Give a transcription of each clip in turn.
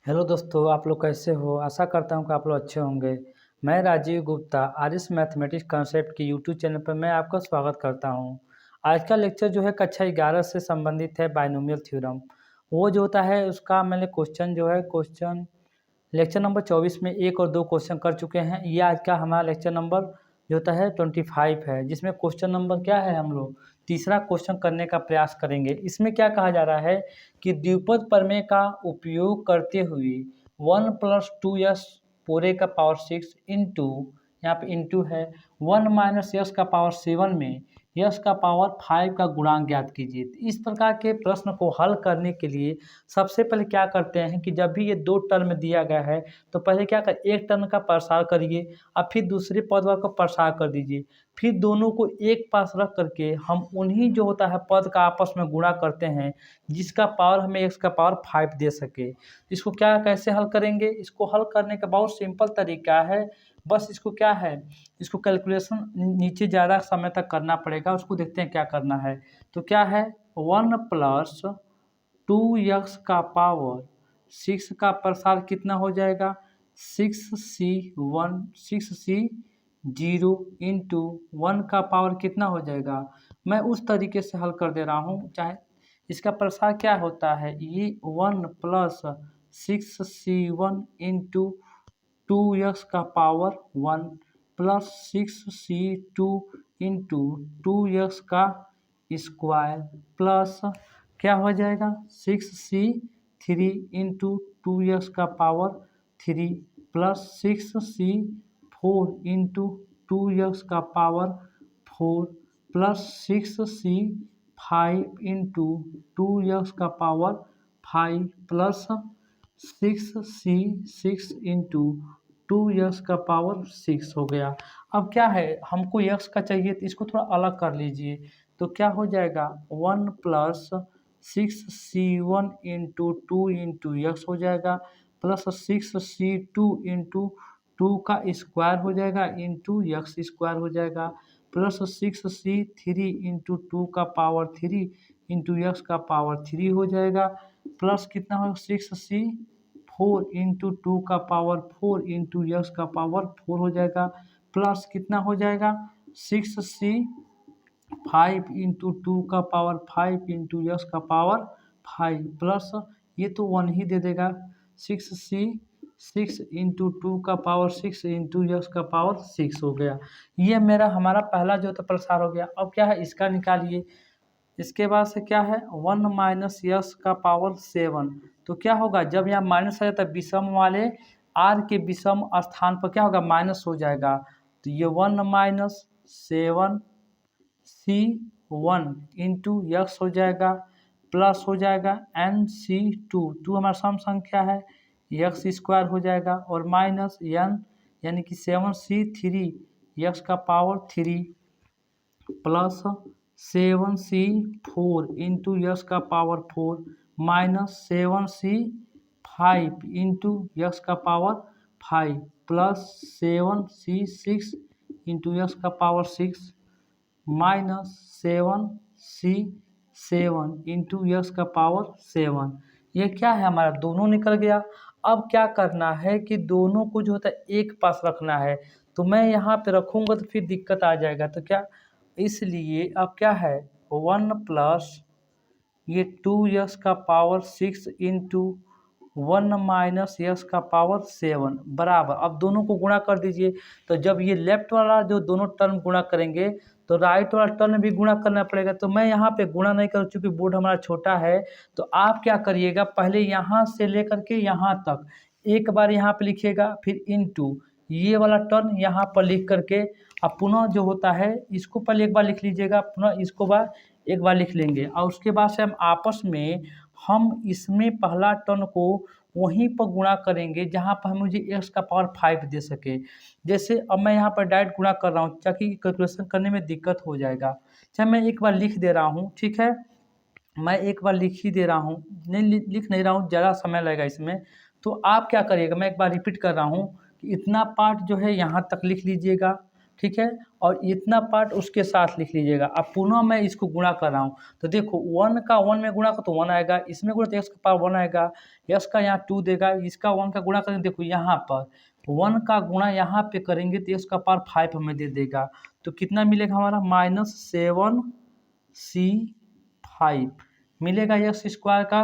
Hello दोस्तों, आप लोग कैसे हो? आशा करता हूँ कि आप लोग अच्छे होंगे। मैं राजीव गुप्ता आर्यस मैथमेटिक्स कॉन्सेप्ट की यूट्यूब चैनल पर मैं आपका स्वागत करता हूँ। आज का लेक्चर जो है कक्षा 11 से संबंधित है बायनोमियल थ्योरम। वो जो होता है उसका मैंने क्वेश्चन लेक्चर नंबर 24 में 1 और 2 क्वेश्चन कर चुके हैं। ये आज का हमारा लेक्चर नंबर जो होता है 25 है, जिसमें क्वेश्चन नंबर क्या है, हम लोग तीसरा क्वेश्चन करने का प्रयास करेंगे। इसमें क्या कहा जा रहा है कि द्विपद प्रमेय का उपयोग करते हुए 1 + 2s पूरे का पावर 6 इंटू, यहाँ पे इंटू है, 1 - s का पावर 7 में यस का पावर 5 का गुणांक ज्ञात कीजिए। तो इस प्रकार के प्रश्न को हल करने के लिए सबसे पहले क्या करते हैं कि जब भी ये 2 टर्म दिया गया है तो पहले क्या कर, एक टर्म का प्रसार करिए और फिर दूसरे पद का प्रसार कर दीजिए। फिर दोनों को एक पास रख करके हम उन्हीं जो होता है पद का आपस में गुणा करते हैं जिसका पावर हमें x का पावर 5 दे सके। इसको क्या कैसे हल करेंगे? इसको हल करने का बहुत सिंपल तरीका है। बस इसको क्या है, इसको कैलकुलेशन नीचे ज़्यादा समय तक करना पड़ेगा। उसको देखते हैं क्या करना है। तो क्या है, 1 + 2x का पावर 6 का प्रसार कितना हो जाएगा, 6c इंटू 1 का पावर कितना हो जाएगा। मैं उस तरीके से हल कर दे रहा हूँ, चाहे इसका प्रसार क्या होता है, ये 1 + 6c1 इंटू 2x का पावर 1 + 6c2 इंटू 2x का स्क्वायर प्लस क्या हो जाएगा 6c3 इंटू 2x का power 3 plus 6c4 into 2x का power 4 plus 6c5 into 2x का power 5 plus 6c6 into 2x का पावर 6 हो गया। अब क्या है, हमको x का चाहिए तो इसको थोड़ा अलग कर लीजिए। तो क्या हो जाएगा, 1 + 6c1 इंटू 2 इंटू x हो जाएगा प्लस 6c2 इंटू 2 का स्क्वायर हो जाएगा इंटू x स्क्वायर हो जाएगा प्लस 6c3 इंटू 2 का पावर 3 इंटू x का पावर 3 हो जाएगा प्लस कितना हो 6c4 इंटू 2 का पावर 4 इंटू x का पावर 4 हो जाएगा प्लस कितना हो जाएगा 6c5 इंटू 2 का पावर 5 इंटू यस का पावर 5 प्लस ये तो 1 ही दे देगा 6c6 इंटू 2 का पावर 6 इंटू यस का पावर 6 हो गया। ये मेरा हमारा पहला जो था प्रसार हो गया। अब क्या है, इसका निकालिए। इसके बाद से क्या है, 1 - यस का पावर 7। तो क्या होगा, जब यहाँ माइनस आ जाता है विषम वाले आर के विषम स्थान पर क्या होगा, माइनस हो जाएगा। तो ये 1 - 7c1 इंटू यक्स हो जाएगा प्लस हो जाएगा nc2, 2 हमारा सम संख्या है, यक्स स्क्वायर हो जाएगा और माइनस n यानी कि 7c3 यक्स का power 3 plus 7c4 into x का power 4 minus 7c5 into x का power 5 plus 7c6 into x का power 6 minus 7c7 into x का पावर 7। ये क्या है, हमारा दोनों निकल गया। अब क्या करना है कि दोनों को जो होता है एक पास रखना है। तो मैं यहाँ पे रखूँगा तो फिर दिक्कत आ जाएगा। तो क्या, इसलिए अब क्या है, 1 प्लस ये 2x का पावर 6 इंटू 1 माइनस यस का पावर 7 बराबर, अब दोनों को गुणा कर दीजिए। तो जब ये लेफ्ट वाला जो दोनों टर्म गुणा करेंगे तो राइट वाला टर्म भी गुणा करना पड़ेगा। तो मैं यहाँ पे गुणा नहीं करूँ चूँकि बोर्ड हमारा छोटा है। तो आप क्या करिएगा, पहले यहाँ से लेकर के यहाँ तक एक बार यहाँ पे लिखिएगा, फिर इनटू ये वाला टर्म यहाँ पर लिख करके अब पुनः जो होता है इसको पहले एक बार लिख लीजिएगा, पुनः इसको बाद एक बार लिख लेंगे और उसके बाद से हम आपस में हम इसमें पहला टर्म को वहीं पर गुणा करेंगे जहाँ पर मुझे x का पावर 5 दे सके। जैसे अब मैं यहाँ पर डायरेक्ट गुणा कर रहा हूँ ताकि कैलकुलेशन करने में दिक्कत हो जाएगा। चाहे मैं एक बार लिख दे रहा हूँ, ठीक है, मैं एक बार लिख ही दे रहा हूँ, नहीं लिख नहीं रहा हूँ, ज़्यादा समय लगेगा इसमें। तो आप क्या करिएगा, मैं एक बार रिपीट कर रहा हूँ कि इतना पार्ट जो है यहाँ तक लिख लीजिएगा, ठीक है, और इतना पार्ट उसके साथ लिख लीजिएगा। अब पुनः मैं इसको गुणा कर रहा हूँ, तो देखो 1 का 1 में गुणा कर तो 1 आएगा, इसमें गुणा तो x का पावर 1 आएगा, x का यहाँ 2 देगा, इसका 1 का गुणा करेंगे, देखो यहाँ पर 1 का गुणा यहाँ पे करेंगे तो x का पावर 5 हमें दे देगा। तो कितना मिलेगा हमारा -7c5 मिलेगा x स्क्वायर का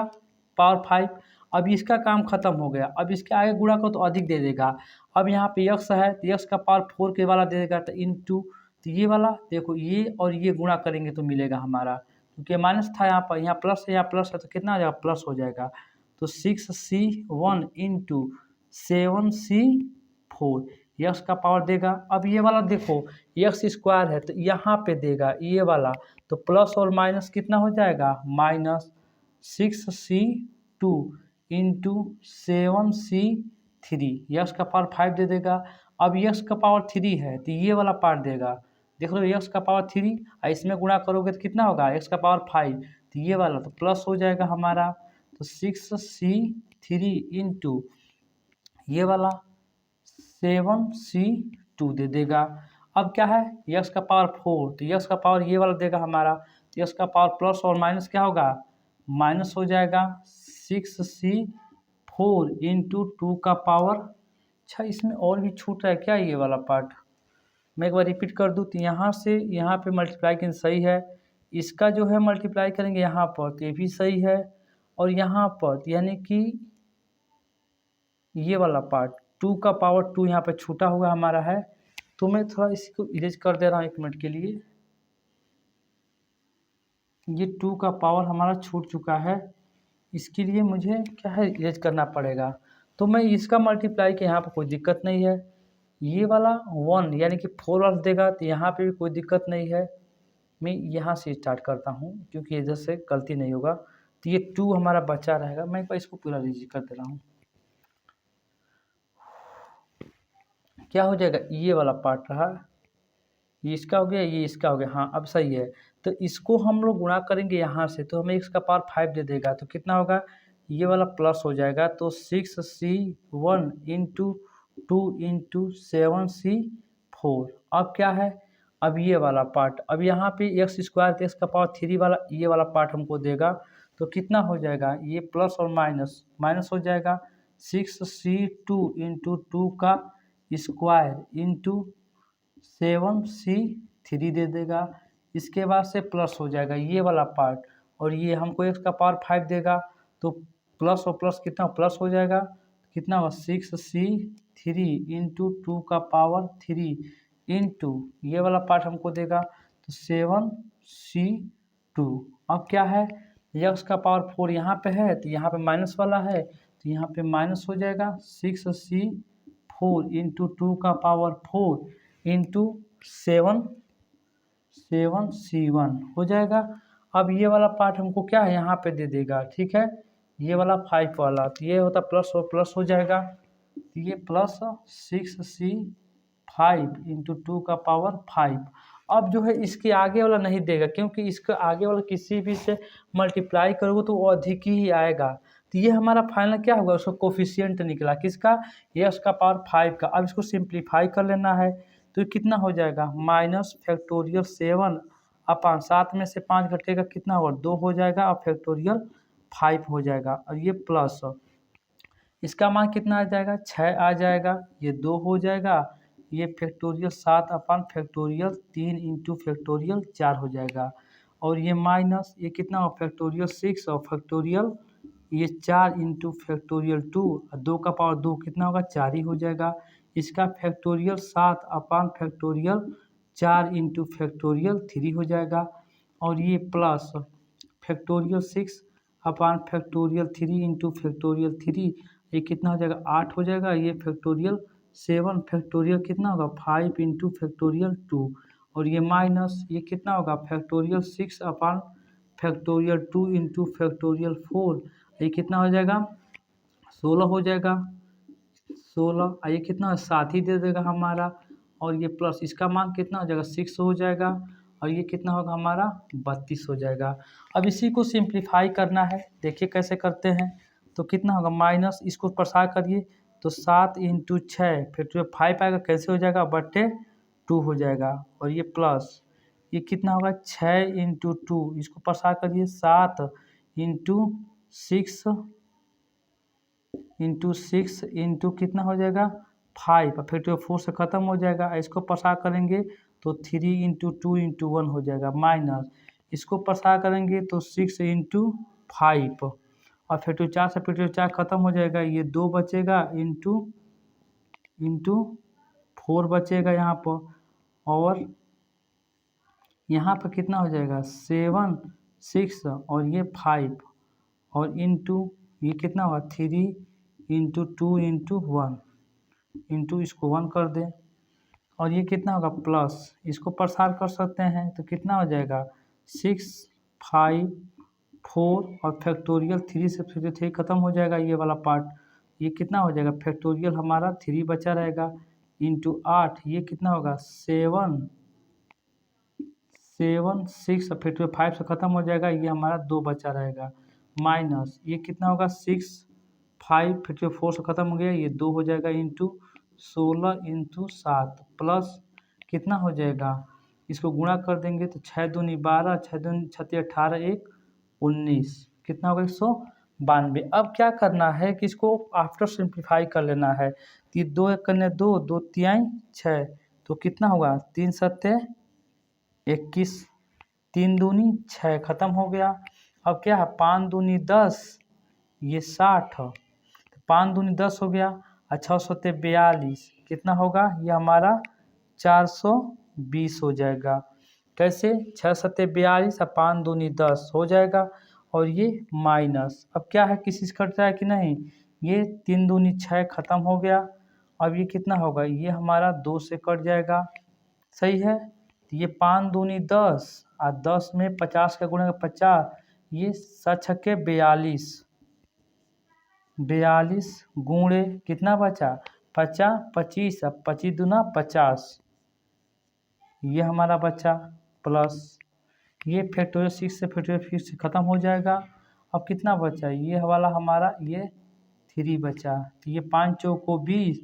पावर 5। अब इसका काम खत्म हो गया, अब इसके आगे गुणा करो तो अधिक दे देगा। अब यहाँ पे x है तो x का पावर 4 के वाला दे देगा, तो इनटू तो ये वाला देखो ये और ये गुणा करेंगे तो मिलेगा हमारा, क्योंकि माइनस था यहाँ पर, यहाँ प्लस है, यहाँ प्लस है, तो कितना आ जाएगा प्लस हो जाएगा। तो 6c1 इंटू 7c4 x का पावर देगा। अब ये वाला देखो x स्क्वायर है तो यहाँ पे देगा ये वाला, तो प्लस और माइनस कितना हो जाएगा -6c2 इंटू 7c3 x का पावर 5 दे देगा। अब x का पावर 3 है तो ये वाला पार्ट देगा, देख लो x का पावर 3 और इसमें गुणा करोगे तो कितना होगा x का पावर 5, तो ये वाला तो प्लस हो जाएगा हमारा। तो 6c3 इंटू ये वाला 7c2 दे देगा। अब क्या है x का पावर 4, तो x का पावर ये वाला देगा हमारा, तो x का पावर प्लस और माइनस क्या होगा माइनस हो जाएगा। 6c4 इंटू 2 का पावर, अच्छा इसमें और भी छूट रहा है क्या ये वाला पार्ट, मैं एक बार रिपीट कर दूँ तो यहाँ से यहाँ पे मल्टीप्लाई करेंगे सही है, इसका जो है मल्टीप्लाई करेंगे यहाँ पर तो ये भी सही है, और यहाँ पर यानी कि ये वाला पार्ट 2 का पावर 2 यहाँ पे छूटा हुआ हमारा है, तो मैं थोड़ा इसको इरेज कर दे रहा हूँ 1 मिनट के लिए। ये 2 का पावर हमारा छूट चुका है, इसके लिए मुझे क्या है इरेज करना पड़ेगा, तो मैं इसका मल्टीप्लाई के यहाँ पर कोई दिक्कत नहीं है। ये वाला 1 यानी कि 4 वाला देगा तो यहाँ पे भी कोई दिक्कत नहीं है। मैं यहाँ से स्टार्ट करता हूँ क्योंकि इधर से गलती नहीं होगा, तो ये 2 हमारा बचा रहेगा। मैं एक बार इसको पूरा इरेज कर दे रहा हूँ। क्या हो जाएगा ये वाला पार्ट रहा, ये इसका हो गया, ये इसका हो गया, हाँ अब सही है। तो इसको हम लोग गुणा करेंगे यहाँ से तो हमें x का पावर 5 दे देगा, तो कितना होगा ये वाला प्लस हो जाएगा। तो 6c1 इंटू 2 इंटू 7c4। अब क्या है अब ये वाला पार्ट, अब यहाँ पे x स्क्वायर तो x का पावर 3 वाला ये वाला पार्ट हमको देगा, तो कितना हो जाएगा ये प्लस और माइनस माइनस हो जाएगा। 6c2 इंटू 2 का स्क्वायर इंटू 7c3 दे देगा। इसके बाद से प्लस हो जाएगा ये वाला पार्ट, और ये हमको x का पावर 5 देगा, तो प्लस और प्लस कितना प्लस हो जाएगा, कितना हुआ 6c3 इंटू 2 का पावर 3 इंटू ये वाला पार्ट हमको देगा तो 7c2। अब क्या है x का पावर 4 यहाँ पे है तो यहाँ पे माइनस वाला है, तो यहाँ पे माइनस हो जाएगा 6c4 इंटू 2 का पावर 4 इंटू 7c1 हो जाएगा। अब ये वाला पार्ट हमको क्या है यहाँ पे दे देगा, ठीक है, ये वाला 5 वाला, तो ये होता प्लस और प्लस हो जाएगा, तो ये प्लस 6c5 इंटू 2 का पावर 5। अब जो है इसके आगे वाला नहीं देगा, क्योंकि इसके आगे वाला किसी भी से मल्टीप्लाई करोगे तो वो अधिक ही आएगा। तो ये हमारा फाइनल क्या होगा, उसका कोफिशिएंट निकला किसका, x का पावर 5 का। अब इसको सिंप्लीफाई कर लेना है, तो कितना हो जाएगा -7 अपॉन 7 में से 5 घटेगा कितना होगा 2 हो जाएगा, और फैक्टोरियल 5 हो जाएगा, और ये प्लस इसका मान कितना आ जाएगा 6 आ जाएगा, ये 2 हो जाएगा, ये factorial 7 upon factorial 3 into factorial 4 हो जाएगा, और ये माइनस ये कितना हो फैक्टोरियल 6 और फैक्टोरियल ये 4 इंटू फैक्टोरियल 2, और 2 का पावर 2 कितना होगा 4 ही हो जाएगा। इसका factorial 7 upon factorial 4 into factorial 3 हो जाएगा, और ये plus factorial 6 upon factorial 3 into factorial 3, ये कितना हो जाएगा 8 हो जाएगा। ये फैक्टोरियल 7 फैक्टोरियल कितना होगा 5 इंटू फैक्टोरियल 2, और ये माइनस ये कितना होगा factorial 6 upon factorial 2 into factorial 4, ये कितना हो जाएगा 16 हो जाएगा, 16, ये कितना 7 ही दे देगा हमारा, और ये प्लस इसका मान कितना हो जाएगा 6 हो जाएगा, और ये कितना होगा हमारा 32 हो जाएगा। अब इसी को सिंप्लीफाई करना है, देखिए कैसे करते हैं, तो कितना होगा माइनस इसको प्रसार करिए तो 7 इंटू 6 फिर 5 आएगा, कैसे हो जाएगा बट्टे 2 हो जाएगा और ये प्लस ये कितना होगा 6 इंटू 2, इसको प्रसार करिए 7 इंटू 6 इंटू कितना हो जाएगा 5, फैक्टोरियल 4 से ख़त्म हो जाएगा। इसको प्रसार करेंगे तो 3 इंटू 2 इंटू 1 हो जाएगा माइनस, इसको प्रसार करेंगे तो 6 इंटू 5 और फैक्टोरियल 4 से फैक्टोरियल 4 ख़त्म हो जाएगा, ये 2 बचेगा इंटू 4 बचेगा यहाँ पर, और यहाँ पर कितना हो जाएगा 7 6 और ये 5 और इंटू ये कितना होगा 3 इंटू 2 इंटू 1 इंटू इसको 1 कर दें और ये कितना होगा प्लस, इसको प्रसार कर सकते हैं तो कितना हो जाएगा 6 5 4 और फैक्टोरियल 3 से फैक्टोरियल 3 खत्म हो जाएगा ये वाला पार्ट, ये कितना हो जाएगा फैक्टोरियल हमारा 3 बचा रहेगा इंटू 8, ये कितना होगा 7 6 और फैक्टोरियल 5 से ख़त्म हो जाएगा, ये हमारा 2 बचा रहेगा माइनस ये कितना होगा 6 5 फैक्टोरियल 4 से ख़त्म हो गया, ये 2 हो जाएगा इंटू 16 इंटू 7 प्लस कितना हो जाएगा, इसको गुणा कर देंगे तो 6 दूनी 12 6 दूनी 36 18 1 19 कितना होगा 192। अब क्या करना है कि इसको आफ्टर सिंप्लीफाई कर लेना है, तो 2 1 करने 2 2 3 6 तो कितना होगा 3 7 21 3 दूनी 6 ख़त्म हो गया। अब क्या है 5 दूनी 10 ये 60, 5 दूनी 10 हो गया और 6 सत्ते 42 कितना होगा ये हमारा 420 हो जाएगा। कैसे 6 सत्ते 42 और 5 दूनी 10 हो जाएगा और ये माइनस, अब क्या है किसी से कट रहा है कि नहीं, ये 3 दूनी 6 ख़त्म हो गया। अब ये कितना होगा ये हमारा 2 से कट जाएगा, सही है। तो ये 5 दूनी 10 और 10 में 50 का गुणा 50, ये 7 छक्के 42 42 गुणे कितना बचा 50 25 और 25 दूना 50, ये हमारा बचा प्लस ये फैक्टोरियल 6 से फैक्टोरियल 5 से ख़त्म हो जाएगा। अब कितना बचा ये वाला हमारा ये 3 बचा, तो ये 5 चौको 20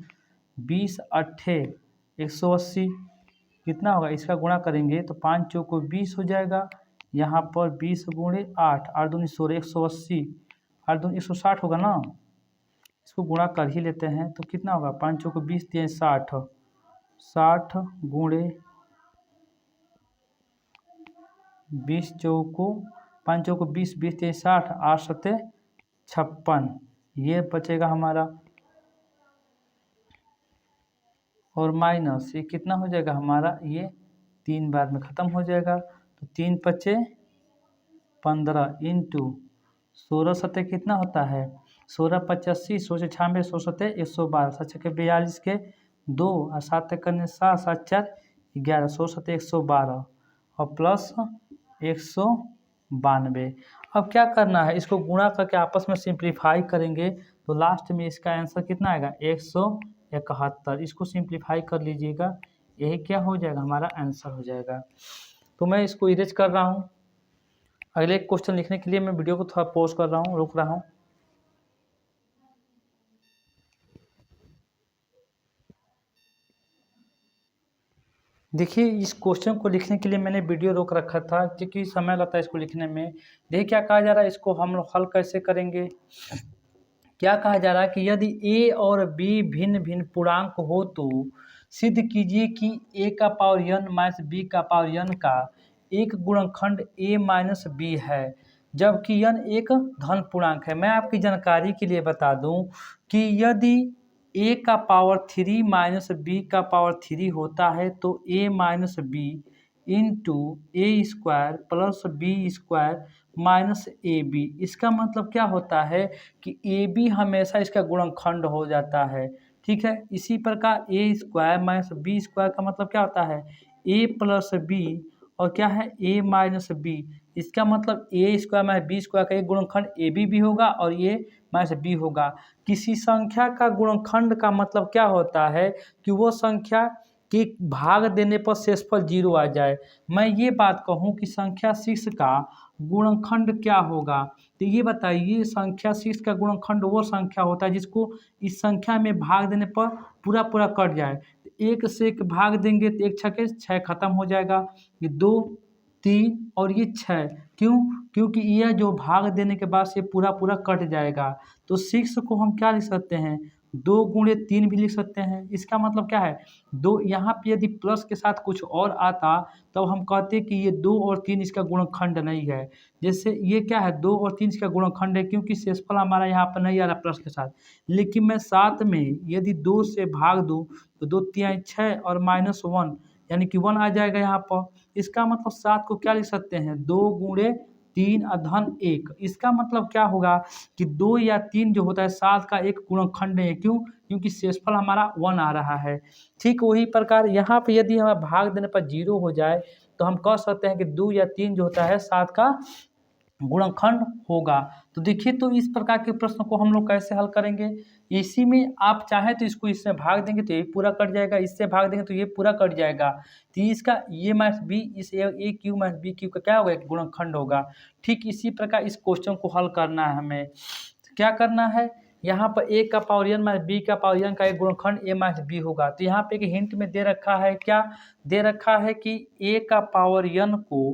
20 अट्ठे 180 कितना होगा, इसका गुणा करेंगे तो 5 चौको 20 हो जाएगा, यहाँ पर 20 गुणे 8 8 दूनी 16 180 8 दूनी 160 होगा ना, इसको गुणा कर ही लेते हैं तो कितना होगा 5 चौको 20 3 60 60 गुणे 20 चौको 5 चौको 20 20 3 60 8 सत्ते 56, ये बचेगा हमारा और माइनस ये कितना हो जाएगा हमारा ये 3 बार में ख़त्म हो जाएगा, तो 3 पचे 15 इंटू 16 सत्ते कितना होता है 16 85 16 96 16 सत्ते 112 7 छक्के 42 के 2 और 7 करने 7 7 4 11 16 सत्ते 112 और प्लस 192। अब क्या करना है इसको गुणा करके आपस में सिंप्लीफाई करेंगे तो लास्ट में इसका आंसर कितना आएगा 171, इसको सिंप्लीफाई कर लीजिएगा, यही क्या हो जाएगा हमारा आंसर हो जाएगा। तो मैं इसको इरेज कर रहा हूँ, अगले क्वेश्चन लिखने के लिए मैं वीडियो को थोड़ा पॉज कर रहा हूँ, रुक रहा हूँ। देखिए इस क्वेश्चन को लिखने के लिए मैंने वीडियो रोक रखा था क्योंकि समय लगता है इसको लिखने में। देखिए क्या कहा जा रहा है, इसको हम लोग हल कैसे करेंगे। क्या कहा जा रहा है कि यदि a और b भिन्न भिन्न पूर्णांक हो तो सिद्ध कीजिए कि a का पावर n माइनस b का पावर n का एक गुणनखंड a माइनस b है, जबकि n एक धन पूर्णांक है। मैं आपकी जानकारी के लिए बता दूं कि यदि a का पावर 3 माइनस b का पावर 3 होता है तो a minus b into A square plus B square minus A B, इसका मतलब क्या होता है कि ए बी हमेशा इसका गुणनखंड हो जाता है, ठीक है। इसी प्रकार ए स्क्वायर माइनस बी स्क्वायर का मतलब क्या होता है ए प्लस बी और क्या है ए माइनस बी, इसका मतलब ए स्क्वायर माइनस बी स्क्वायर का एक गुणनखंड ए बी भी होगा और ए माइनस बी होगा। किसी संख्या का गुणनखंड का मतलब क्या होता है कि वो संख्या कि भाग देने पर शेषफल 0 आ जाए। मैं ये बात कहूँ कि संख्या 6 का गुणनखंड क्या होगा, तो ये बताइए संख्या 6 का गुणनखंड वो संख्या होता है जिसको इस संख्या में भाग देने पर पूरा पूरा कट जाए। एक से एक भाग देंगे तो एक छके 6 खत्म हो जाएगा। ये 2, 3 और ये 6 क्यों? क्योंकि यह जो भाग देने के बाद से पूरा पूरा कट जाएगा। तो 6 को हम क्या लिख सकते हैं? 2 गुणे 3 भी लिख सकते हैं। इसका मतलब क्या है? 2 यहाँ पे यदि प्लस के साथ कुछ और आता तो हम कहते कि ये 2 और 3 इसका गुणनखंड नहीं है। जैसे ये क्या है? 2 और 3 इसका गुणनखंड है क्योंकि शेषफल हमारा यहाँ पर नहीं आ रहा प्लस के साथ। लेकिन मैं साथ में यदि 2 से भाग दूँ तो 2 तिहाई 6 और -1 यानी कि 1 आ जाएगा यहाँ पर। इसका मतलब 7 को क्या लिख सकते हैं? 2 गुणे 3 धन 1। इसका मतलब क्या होगा कि 2 या 3 जो होता है 7 का एक गुणनखंड है। क्यों? क्योंकि शेषफल हमारा 1 आ रहा है। ठीक वही प्रकार यहाँ पे यदि हमें भाग देने पर 0 हो जाए तो हम कह सकते हैं कि 2 या 3 जो होता है 7 का गुणनखंड होगा। तो देखिए तो इस प्रकार के प्रश्न को हम लोग कैसे हल करेंगे? इसी में आप चाहें तो इसको इससे भाग देंगे तो ये पूरा कट जाएगा, इससे भाग देंगे तो ये पूरा कट जाएगा। तो इसका ये माइनस बी इस ए क्यू माइनस बी क्यू का क्या होगा? एक गुणनखंड होगा। ठीक इसी प्रकार इस क्वेश्चन को हल करना है हमें। तो क्या करना है? यहाँ पर ए का पावर एन माइनस बी का पावर एन का एक गुणनखंड ए माइनस बी होगा। तो यहाँ पे एक हिंट में दे रखा है, क्या दे रखा है कि ए का पावर एन को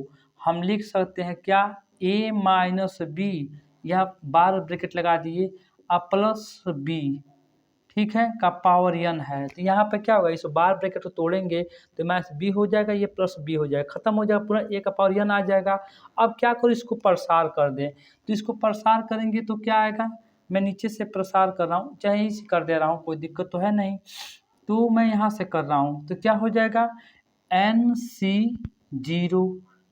हम लिख सकते हैं क्या? ए माइनस बी, यह बार ब्रैकेट लगा दिए, प्लस बी, ठीक है, का पावर एन है। तो यहाँ पे क्या होगा? इस बार ब्रैकेट को तोड़ेंगे तो माइनस बी हो जाएगा, ये प्लस बी हो जाएगा, खत्म हो जाएगा, पूरा ए का पावर एन आ जाएगा। अब क्या करो? इसको प्रसार कर दें। तो इसको प्रसार करेंगे तो क्या आएगा? मैं नीचे से प्रसार कर रहा हूँ, चाहे इसे कर दे रहा हूँ, कोई दिक्कत तो है नहीं। तो मैं यहाँ से कर रहा हूँ तो क्या हो जाएगा? एन सी 0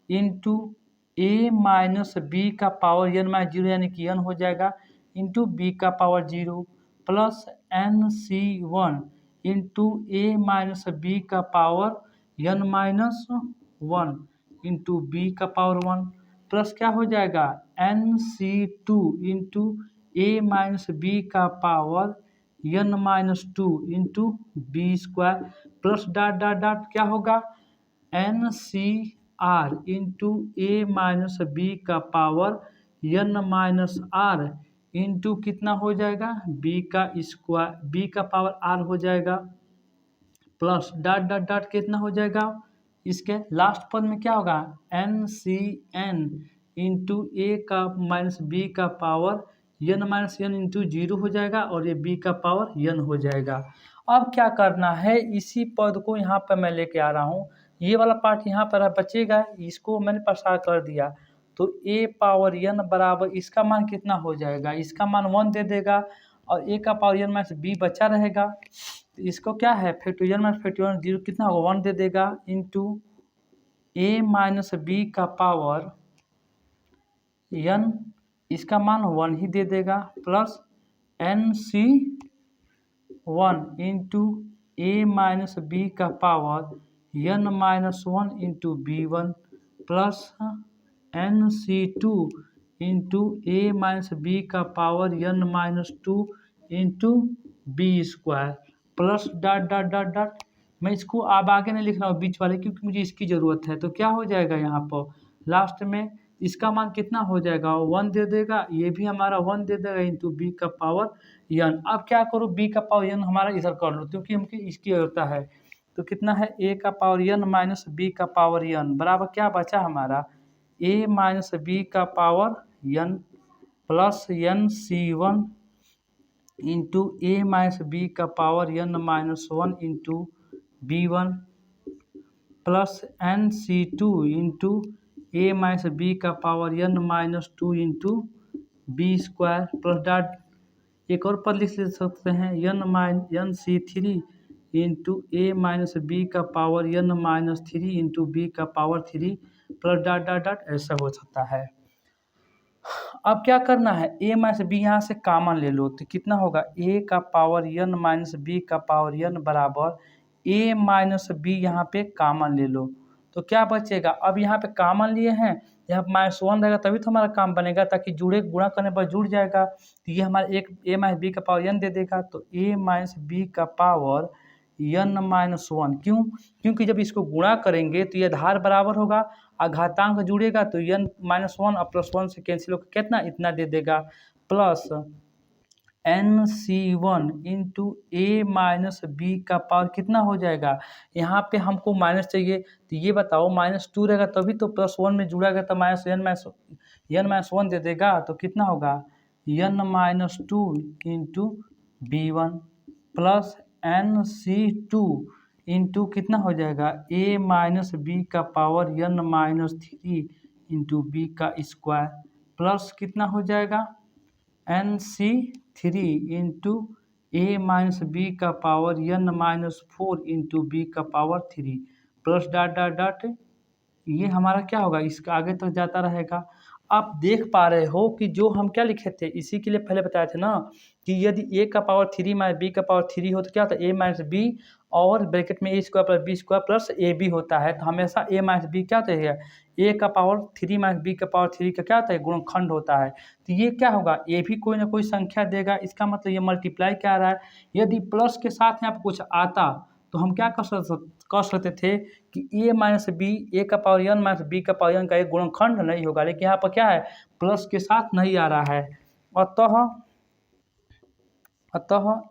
इंटू ए माइनस बी का पावर एन माइनस 0 यानी कि एन हो जाएगा, इंटू बी का power 0 plus n C 1 into ए माइनस बी का power N minus 1 into b का पावर 1 प्लस क्या हो जाएगा? एन सी 2 इंटू ए माइनस बी का power N minus 2 into B square plus dot dot dot क्या होगा? N सी R into ए minus B का power N minus R into कितना हो जाएगा? बी का स्क्वायर, बी का पावर आर हो जाएगा, प्लस डॉट डॉट डॉट कितना हो जाएगा? इसके लास्ट पद में क्या होगा? N C N into A का माइनस बी का power N minus N into 0 हो जाएगा और ये बी का पावर एन हो जाएगा। अब क्या करना है? इसी पद को यहाँ पर मैं लेके आ रहा हूँ, ये वाला पार्ट यहाँ पर बचेगा, इसको मैंने प्रसार कर दिया। तो ए पावर एन बराबर इसका मान कितना हो जाएगा? इसका मान 1 दे देगा और ए का पावर एन माइनस बी बचा रहेगा। तो इसको क्या है? फैक्टोरियल माइनस फैक्टोरियल 0 कितना होगा? 1 दे देगा इंटू ए माइनस बी का पावर एन, इसका मान 1 ही दे देगा, प्लस एन सी 1 इंटू ए माइनस बी का power N minus 1 into b 1 plus n C 2 into ए माइनस बी का power N minus 2 into B square plus dot dot dot dot. मैं इसको अब आगे नहीं लिख रहा हूँ बीच वाले, क्योंकि मुझे इसकी ज़रूरत है। तो क्या हो जाएगा यहाँ पर लास्ट में? इसका मान कितना हो जाएगा? 1 दे देगा, ये भी हमारा 1 दे देगा इंटू बी का पावर एन। अब क्या करो? बी का पावर एन हमारा इधर कर लो क्योंकि हमको इसकी ज़रूरत है। तो कितना है? ए का पावर एन माइनस बी का पावर एन बराबर क्या बचा हमारा? ए माइनस बी का power n plus n C 1 into ए माइनस बी का power N minus 1 into b 1 plus n C 2 into ए माइनस बी का power N minus 2 into B square plus dot एक और पद लिख सकते हैं, एन सी 3 इंटू ए minus B का power N minus 3 into b का power 3 plus dot dot dot ऐसा हो सकता है। अब क्या करना है? ए माइनस बी यहाँ से कॉमन ले लो तो कितना होगा? ए का पावर एन माइनस बी का पावर एन बराबर ए माइनस बी यहाँ पे कॉमन ले लो तो क्या बचेगा? अब यहाँ पे कॉमन लिए हैं, यहाँ माइनस 1 रहेगा तभी तो हमारा काम बनेगा, ताकि जुड़े गुणा करने पर जुड़ जाएगा। तो ये हमारा एक ए माइनस बी का पावर एन दे देगा, तो ए माइनस बी का पावर n-1। क्यों? क्योंकि जब इसको गुणा करेंगे तो ये आधार बराबर होगा और घातांक जुड़ेगा तो n-1 और +1 से कैंसिल होकर कितना इतना दे देगा, प्लस NC1 इंटू ए माइनस बी का पावर कितना हो जाएगा। यहाँ पे हमको माइनस चाहिए तो ये बताओ -2 रहेगा तभी तो +1 में जुड़ा गया तो n-1 दे देगा तो कितना होगा n-2 इंटू B1 प्लस NC2 इंटू कितना हो जाएगा a माइनस बी का पावर n-3 इंटू बी का स्क्वायर प्लस कितना हो जाएगा NC3 इंटू ए माइनस बी का पावर n-4 इंटू बी का power 3 plus dot dot dot ये हमारा क्या होगा, इसका आगे तक जाता रहेगा। आप देख पा रहे हो कि जो हम क्या लिखे थे, इसी के लिए पहले बताए थे ना कि यदि a का पावर 3 माइनस बी का पावर 3 हो तो क्या होता है a माइनस बी और ब्रैकेट में a square plus B square plus A B होता है। तो हमेशा a माइनस बी क्या होता है, a का पावर 3 माइनस बी का पावर 3 का क्या होता है, गुणनखंड होता है। तो ये क्या होगा, ए भी कोई ना कोई संख्या देगा, इसका मतलब ये मल्टीप्लाई क्या आ रहा है। यदि प्लस के साथ यहाँ पर कुछ आता तो हम क्या कर सकते थे कि a माइनस बी, ए का पावर n माइनस बी का पावर n का एक गुणनखंड नहीं होगा, लेकिन यहाँ पर क्या है प्लस के साथ नहीं आ रहा है। अतः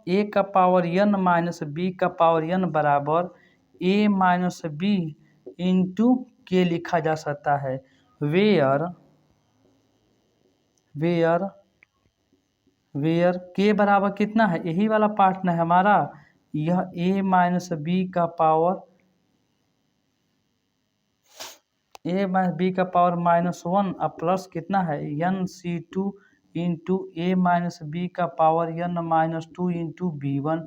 a का पावर n माइनस बी का पावर n बराबर a माइनस बी इंटू के लिखा जा सकता है। वेयर के बराबर कितना है, यही वाला पार्ट ना है हमारा, यह a माइनस बी का पावर -1 और प्लस कितना है NC2 इंटू ए माइनस बी का पावर n-2 इंटू B1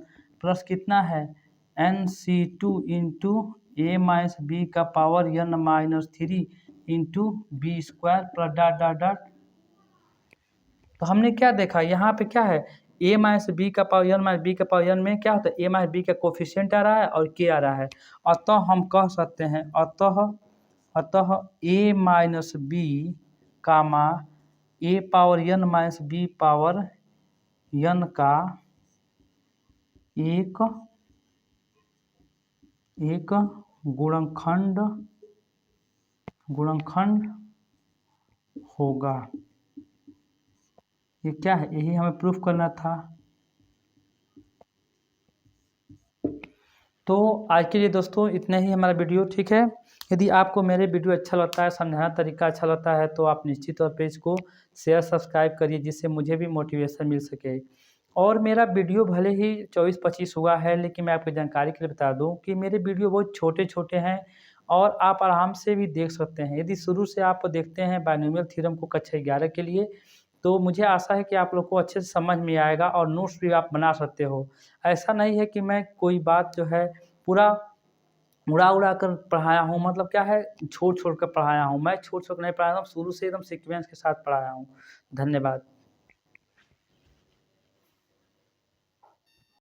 प्लस कितना है NC2 इंटू ए माइनस बी का power n-3 into B square plus dot dot dot. तो हमने क्या देखा, यहाँ पे क्या है a माइनस बी का पावर n माइनस बी का पावर n में क्या होता है a माइनस बी का कोफिशिएंट आ रहा है और k आ रहा है। अतः हम कह सकते हैं अतः a minus B comma a power n minus B power n का एक गुणनखंड होगा। ये क्या है, यही हमें प्रूफ करना था। तो आज के लिए दोस्तों इतना ही हमारा वीडियो, ठीक है। यदि आपको मेरे वीडियो अच्छा लगता है, समझाना तरीका अच्छा लगता है तो आप निश्चित तौर पे इसको शेयर सब्सक्राइब करिए, जिससे मुझे भी मोटिवेशन मिल सके। और मेरा वीडियो भले ही 24-25 हुआ है, लेकिन मैं आपको जानकारी के लिए बता दूं कि मेरे वीडियो बहुत छोटे छोटे हैं और आप आराम से भी देख सकते हैं। यदि शुरू से आप देखते हैं बायनोमियल थ्योरम को कक्षा 11 के लिए, तो मुझे आशा है कि आप लोग को अच्छे से समझ में आएगा और नोट्स भी आप बना सकते हो। ऐसा नहीं है कि मैं कोई बात जो है पूरा उड़ा कर पढ़ाया हूँ, मतलब क्या है छोड़ कर पढ़ाया हूँ। मैं छोड़ नहीं पढ़ाया हूँ, शुरू से एकदम सीक्वेंस के साथ पढ़ाया हूँ। धन्यवाद।